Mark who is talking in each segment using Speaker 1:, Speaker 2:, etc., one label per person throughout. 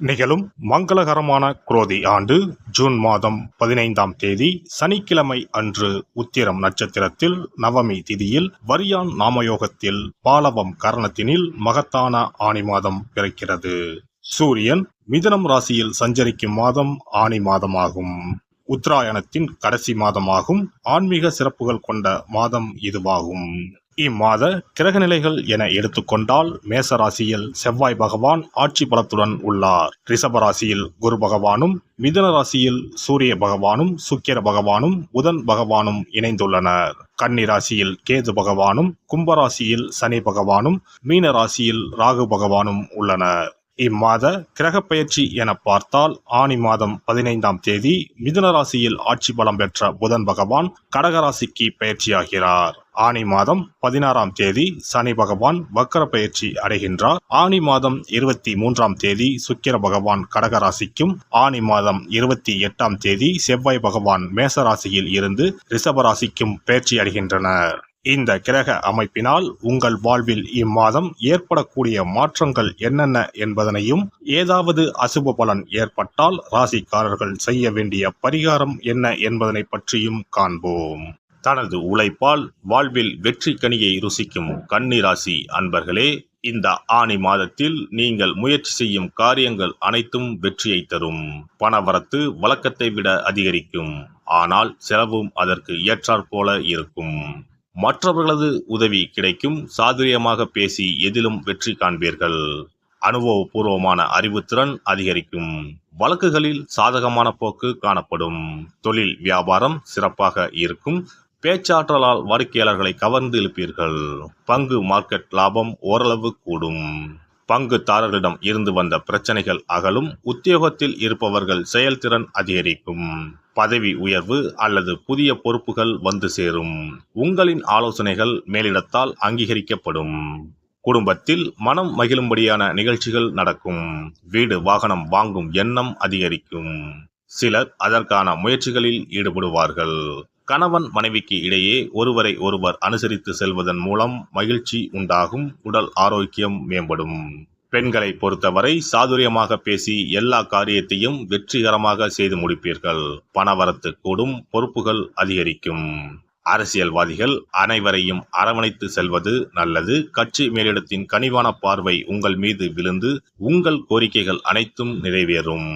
Speaker 1: நிகழும் மங்களகரமான குரோதி ஆண்டு ஜூன் மாதம் 15ஆம் தேதி சனிக்கிழமை அன்று உத்திரம் நட்சத்திரத்தில் நவமி திதியில் வரியான் நாமயோகத்தில் பாலவம் கரணத்தினில் மகத்தான ஆனி மாதம் பிறக்கிறது. சூரியன் மிதுனம் ராசியில் சஞ்சரிக்கும் மாதம் ஆனி மாதமாகும். உத்தராயணத்தின் கடைசி மாதமாகும். ஆன்மீக சிறப்புகள் கொண்ட மாதம் இதுவாகும். இம்மாத கிரகநிலைகள் என எடுத்துக்கொண்டால் மேசராசியில் செவ்வாய் பகவான் ஆட்சி பலத்துடன் உள்ளார். ரிஷபராசியில் குரு பகவானும், மிதுன ராசியில் சூரிய பகவானும், சுக்கிர பகவானும், புதன் பகவானும் இணைந்துள்ளனர். கன்னி ராசியில் கேது பகவானும், கும்பராசியில் சனி பகவானும், மீன ராசியில் ராகு பகவானும் உள்ளனர். இம்மாத கிரக பயிற்சி என பார்த்தால் ஆனி மாதம் 15ஆம் தேதி மிதுன ராசியில் ஆட்சி பலம் பெற்ற புதன் பகவான் கடகராசிக்கு பயிற்சியாகிறார். ஆனி மாதம் 16ஆம் தேதி சனி பகவான் வக்கர பயிற்சி அடைகின்றார். ஆனி மாதம் 23ஆம் தேதி சுக்கிர பகவான் கடகராசிக்கும், ஆனி மாதம் 28ஆம் தேதி செவ்வாய் பகவான் மேசராசியில் இருந்து ரிஷபராசிக்கும் பயிற்சி அடைகின்றனர். இந்த கிரக அமைப்பினால் உங்கள் வாழ்வில் இம்மாதம் ஏற்படக்கூடிய மாற்றங்கள் என்னென்ன என்பதனையும், ஏதாவது அசுப பலன் ஏற்பட்டால் ராசிக்காரர்கள் செய்ய வேண்டிய பரிகாரம் என்ன என்பதனை பற்றியும் காண்போம். தனது உழைப்பால் வாழ்வில் வெற்றி கனியை ருசிக்கும் கன்னி ராசி அன்பர்களே, இந்த ஆனி மாதத்தில் நீங்கள் முயற்சி செய்யும் காரியங்கள் அனைத்தும் வெற்றியை தரும். பணவரத்து வழக்கத்தை விட அதிகரிக்கும். ஆனால் செலவும் அதற்கு ஏற்றாற்போல இருக்கும். மற்றவர்களது உதவி கிடைக்கும். சாதுரியமாக பேசி எதிலும் வெற்றி காண்பீர்கள். அனுபவபூர்வமான அறிவுத்திறன் அதிகரிக்கும். வழக்குகளில் சாதகமான போக்கு காணப்படும். தொழில் வியாபாரம் சிறப்பாக இருக்கும். பேச்சாற்றலால் வாடிக்கையாளர்களை கவர்ந்து இழுப்பீர்கள். பங்கு மார்க்கெட் லாபம் ஓரளவு கூடும். பங்குதாரர்களிடம் இருந்து வந்த பிரச்சனைகள் அகலும். உத்தியோகத்தில் இருப்பவர்கள் செயல்திறன் அதிகரிக்கும். பதவி உயர்வு அல்லது புதிய பொறுப்புகள் வந்து சேரும். உங்களின் ஆலோசனைகள் மேலிடத்தால் அங்கீகரிக்கப்படும். குடும்பத்தில் மனம் மகிழும்படியான நிகழ்ச்சிகள் நடக்கும். வீடு வாகனம் வாங்கும் எண்ணம் அதிகரிக்கும். சிலர் அதற்கான முயற்சிகளில் ஈடுபடுவார்கள். கணவன் மனைவிக்கு இடையே ஒருவரை ஒருவர் அனுசரித்து செல்வதன் மூலம் மகிழ்ச்சி உண்டாகும். உடல் ஆரோக்கியம் மேம்படும். பெண்களை பொறுத்தவரை சாதுரியமாக பேசி எல்லா காரியத்தையும் வெற்றிகரமாக செய்து முடிப்பீர்கள். பணவரத்து கூடும். பொறுப்புகள் அதிகரிக்கும். அரசியல்வாதிகள் அனைவரையும் அரவணைத்து செல்வது நல்லது. கட்சி மேலிடத்தின் கனிவான பார்வை உங்கள் மீது விழுந்து உங்கள் கோரிக்கைகள் அனைத்தும் நிறைவேறும்.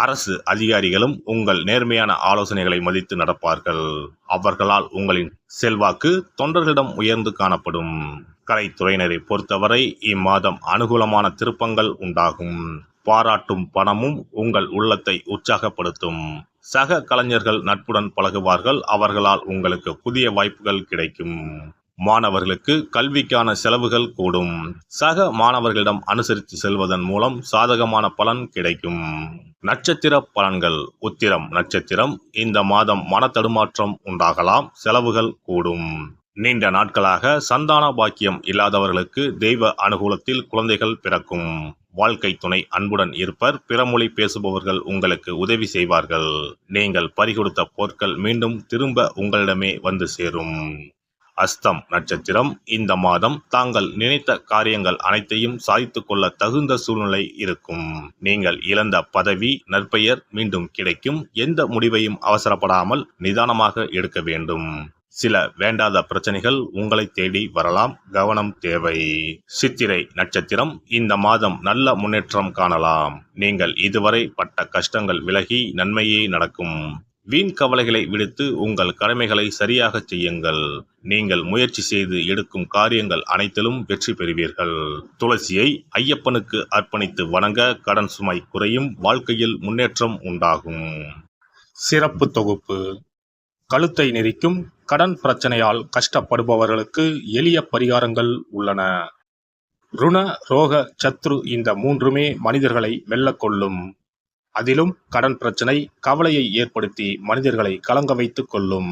Speaker 1: அரசு அதிகாரிகளும் உங்கள் நேர்மையான ஆலோசனைகளை மதித்து நடப்பார்கள். அவர்களால் உங்களின் செல்வாக்கு தொண்டர்களிடம் உயர்ந்து காணப்படும். கலைத்துறையினரை பொறுத்தவரை இம்மாதம் அனுகூலமான திருப்பங்கள் உண்டாகும். பாராட்டும் பணமும் உங்கள் உள்ளத்தை உற்சாகப்படுத்தும். சக கலைஞர்கள் நட்புடன் பழகுவார்கள். அவர்களால் உங்களுக்கு புதிய வாய்ப்புகள் கிடைக்கும். மாணவர்களுக்கு கல்விக்கான செலவுகள் கூடும். சக மாணவர்களிடம் அனுசரித்து செல்வதன் மூலம் சாதகமான பலன் கிடைக்கும். நட்சத்திர பலன்கள். உத்திரம் நட்சத்திரம். இந்த மாதம் மனத்தடுமாற்றம் உண்டாகலாம். செலவுகள் கூடும். நீண்ட நாட்களாக சந்தான பாக்கியம் இல்லாதவர்களுக்கு தெய்வ அனுகூலத்தில் குழந்தைகள் பிறக்கும். வாழ்க்கை துணை அன்புடன் இருப்பர். பிறமொழி பேசுபவர்கள் உங்களுக்கு உதவி செய்வார்கள். நீங்கள் பறிகொடுத்த பொருட்கள் மீண்டும் திரும்ப உங்களிடமே வந்து சேரும். அஸ்தம் நட்சத்திரம். இந்த மாதம் தாங்கள் நினைத்த காரியங்கள் அனைத்தையும் சாதித்துக் கொள்ள தகுந்த சூழ்நிலை இருக்கும். நீங்கள் இழந்த பதவி நற்பெயர் மீண்டும் கிடைக்கும். எந்த முடிவையும் அவசரப்படாமல் நிதானமாக எடுக்க வேண்டும். சில வேண்டாத பிரச்சனைகள் உங்களை தேடி வரலாம். கவனம் தேவை. சித்திரை நட்சத்திரம். இந்த மாதம் நல்ல முன்னேற்றம் காணலாம். நீங்கள் இதுவரை பட்ட கஷ்டங்கள் விலகி நன்மையே நடக்கும். வீண் கவலைகளை விடுத்து உங்கள் கடமைகளை சரியாக செய்யுங்கள். நீங்கள் முயற்சி செய்து எடுக்கும் காரியங்கள் அனைத்திலும் வெற்றி பெறுவீர்கள். துளசியை ஐயப்பனுக்கு அர்ப்பணித்து வணங்க கடன் சுமை குறையும். வாழ்க்கையில் முன்னேற்றம் உண்டாகும். சிறப்பு தொகுப்பு. கழுத்தை நெரிக்கும் கடன் பிரச்சனையால் கஷ்டப்படுபவர்களுக்கு எளிய பரிகாரங்கள் உள்ளன. ருண ரோக சத்ரு இந்த மூன்றுமே மனிதர்களை வெல்லக்கொள்ளும். அதிலும் கடன் பிரச்சனை கவலையை ஏற்படுத்தி மனிதர்களை கலங்க வைத்துக் கொள்ளும்.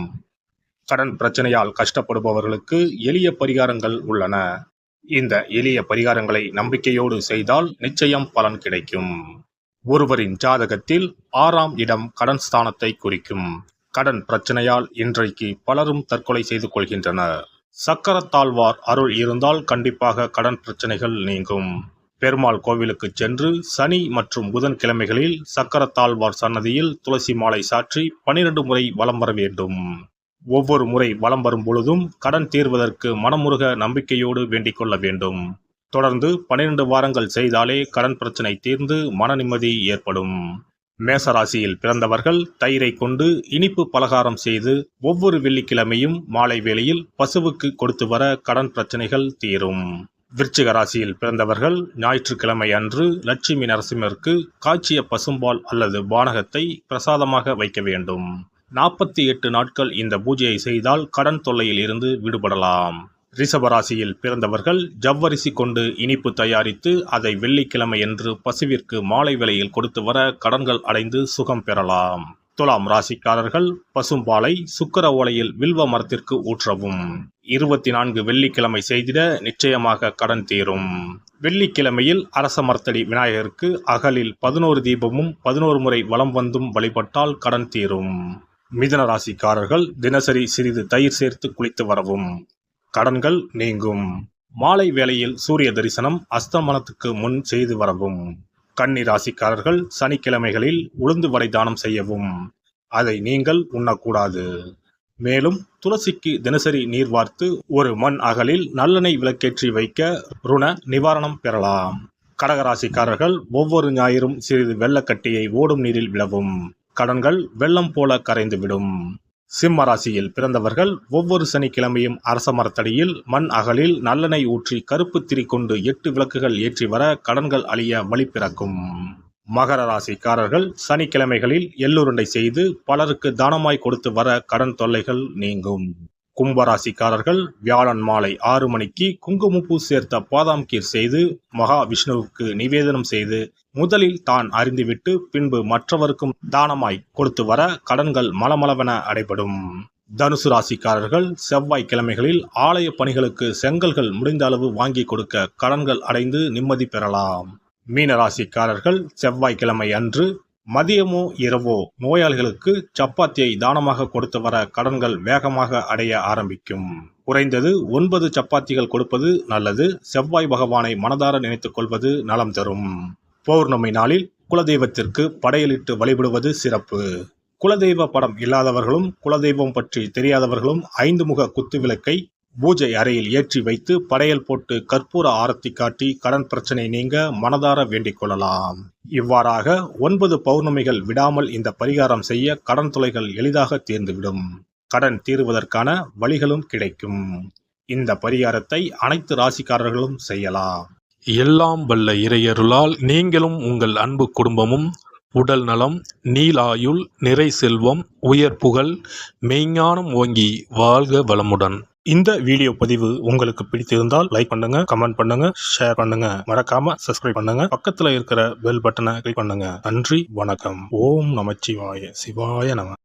Speaker 1: கடன் பிரச்சனையால் கஷ்டப்படுபவர்களுக்கு எளிய பரிகாரங்கள் உள்ளன. இந்த எளிய பரிகாரங்களை நம்பிக்கையோடு செய்தால் நிச்சயம் பலன் கிடைக்கும். ஒருவரின் ஜாதகத்தில் 6ஆம் இடம் கடன் ஸ்தானத்தை குறிக்கும். கடன் பிரச்சனையால் இன்றைக்கு பலரும் தற்கொலை செய்து கொள்கின்றனர். சக்கரத்தாழ்வார் அருள் இருந்தால் கண்டிப்பாக கடன் பிரச்சனைகள் நீங்கும். பெருமாள் கோவிலுக்கு சென்று சனி மற்றும் புதன் கிழமைகளில் சக்கரத்தாழ்வார் சன்னதியில் துளசி மாலை சாற்றி 12 முறை வலம் வர வேண்டும். ஒவ்வொரு முறை வலம் வரும் பொழுதும் கடன் தீர்வதற்கு மனமுருக நம்பிக்கையோடு வேண்டிக் கொள்ள வேண்டும். தொடர்ந்து 12 வாரங்கள் செய்தாலே கடன் பிரச்சனை தீர்ந்து மன நிம்மதி ஏற்படும். மேசராசியில் பிறந்தவர்கள் தயிரை கொண்டு இனிப்பு பலகாரம் செய்து ஒவ்வொரு வெள்ளிக்கிழமையும் மாலை வேளையில் பசுவுக்கு கொடுத்து வர கடன் பிரச்சனைகள் தீரும். விருச்சிக ராசியில் பிறந்தவர்கள் ஞாயிற்றுக்கிழமை அன்று லட்சுமி நரசிம்மருக்கு காய்ச்சிய பசும்பால் அல்லது பானகத்தை பிரசாதமாக வைக்க வேண்டும். 48 நாட்கள் இந்த பூஜையை செய்தால் கடன் தொல்லையில் இருந்து விடுபடலாம். ரிஷபராசியில் பிறந்தவர்கள் ஜவ்வரிசி கொண்டு இனிப்பு தயாரித்து அதை வெள்ளிக்கிழமை என்று பசுவிற்கு மாலை வேளையில் கொடுத்து வர கடன்கள் அடைந்து சுகம் பெறலாம். துலாம் ராசிக்காரர்கள் பசும்பாலை சுக்கிர ஓலையில் வில்வ மரத்திற்கு ஊற்றவும். 24 வெள்ளிக்கிழமை செய்திட நிச்சயமாக கடன் தீரும். வெள்ளிக்கிழமையில் அரச மரத்தடி விநாயகருக்கு அகலில் 11 தீபமும் 11 முறை வலம் வந்தும் வழிபட்டால் கடன் தீரும். மிதுன ராசிக்காரர்கள் தினசரி சிறிது தயிர் சேர்த்து குளித்து வரவும். கடன்கள் நீங்கும். மாலை வேளையில் சூரிய தரிசனம் அஸ்தமனத்துக்கு முன் செய்து வரவும். கன்னி ராசிக்காரர்கள் சனிக்கிழமைகளில் உளுந்து வடை தானம் செய்யவும். அதை நீங்கள் உண்ணக்கூடாது. மேலும் துளசிக்கு தினசரி நீர் வார்த்து ஒரு மண் அகலில் நல்லெண்ணெய் விளக்கேற்றி வைக்க ருண நிவாரணம் பெறலாம். கடகராசிக்காரர்கள் ஒவ்வொரு ஞாயிறும் சிறிது வெள்ளக்கட்டியை ஓடும் நீரில் விழவும். கடன்கள் வெள்ளம் போல கரைந்துவிடும். சிம்ம ராசியில் பிறந்தவர்கள் ஒவ்வொரு சனிக்கிழமையும் அரச மரத்தடியில் மண் அகலில் நல்லெண்ணெய் ஊற்றி கருப்பு திரி கொண்டு 8 விளக்குகள் ஏற்றி வர கடன்கள் அழிய வழி பிறக்கும். மகர ராசிக்காரர்கள் சனிக்கிழமைகளில் எள்ளுருண்டை செய்து பலருக்கு தானமாய் கொடுத்து வர கடன் தொல்லைகள் நீங்கும். கும்பராசிக்காரர்கள் வியாழன் மாலை 6 மணிக்கு குங்குமப்பூ சேர்த்த பாதாம் கீர் செய்து மகா விஷ்ணுவுக்கு நிவேதனம் செய்து முதலில் தான் அறிந்துவிட்டு பின்பு மற்றவருக்கும் தானமாய் கொடுத்து வர கடன்கள் மலமளவென அடைபடும். தனுசு ராசிக்காரர்கள் செவ்வாய்க்கிழமைகளில் ஆலய பணிகளுக்கு செங்கல்கள் முடிந்த அளவு வாங்கி கொடுக்க கடன்கள் அடைந்து நிம்மதி பெறலாம். மீன ராசிக்காரர்கள் செவ்வாய்க்கிழமை அன்று மதியமோ இரவோ நோயாளிகளுக்கு சப்பாத்தியை தானமாக கொடுத்து வர கடன்கள் வேகமாக அடைய ஆரம்பிக்கும். குறைந்தது 9 சப்பாத்திகள் கொடுப்பது நல்லது. செவ்வாய் பகவானை மனதார நினைத்துக் கொள்வது நலம் தரும். பௌர்ணமி நாளில் குலதெய்வத்திற்கு படையலிட்டு வழிபடுவது சிறப்பு. குலதெய்வ படம் இல்லாதவர்களும் குலதெய்வம் பற்றி தெரியாதவர்களும் 5 முக குத்து விளக்கை பூஜை அறையில் ஏற்றி வைத்து படையல் போட்டு கற்பூர ஆரத்தி காட்டி கடன் பிரச்சனை நீங்க மனதார வேண்டிக் கொள்ளலாம். இவ்வாறாக 9 பௌர்ணமிகள் விடாமல் இந்த பரிகாரம் செய்ய கடன் தொல்லைகள் எளிதாக தீர்ந்துவிடும். கடன் தீர்வதற்கான வழிகளும் கிடைக்கும். இந்த பரிகாரத்தை அனைத்து ராசிக்காரர்களும் செய்யலாம்.
Speaker 2: எல்லாம் வல்ல இறையருளால் நீங்களும் உங்கள் அன்பு குடும்பமும் உடல் நலம், நீலாயுள், நிறை செல்வம், உயர் புகழ், மெய்ஞானம் ஓங்கி வாழ்க வளமுடன்.
Speaker 1: இந்த வீடியோ பதிவு உங்களுக்கு பிடித்திருந்தால் லைக் பண்ணுங்க, கமெண்ட் பண்ணுங்க, ஷேர் பண்ணுங்க, மறக்காம சப்ஸ்கிரைப் பண்ணுங்க, பக்கத்துல இருக்கிற பெல் பட்டனை கிளிக் பண்ணுங்க. நன்றி, வணக்கம். ஓம் நமச்சிவாய. சிவாய நம.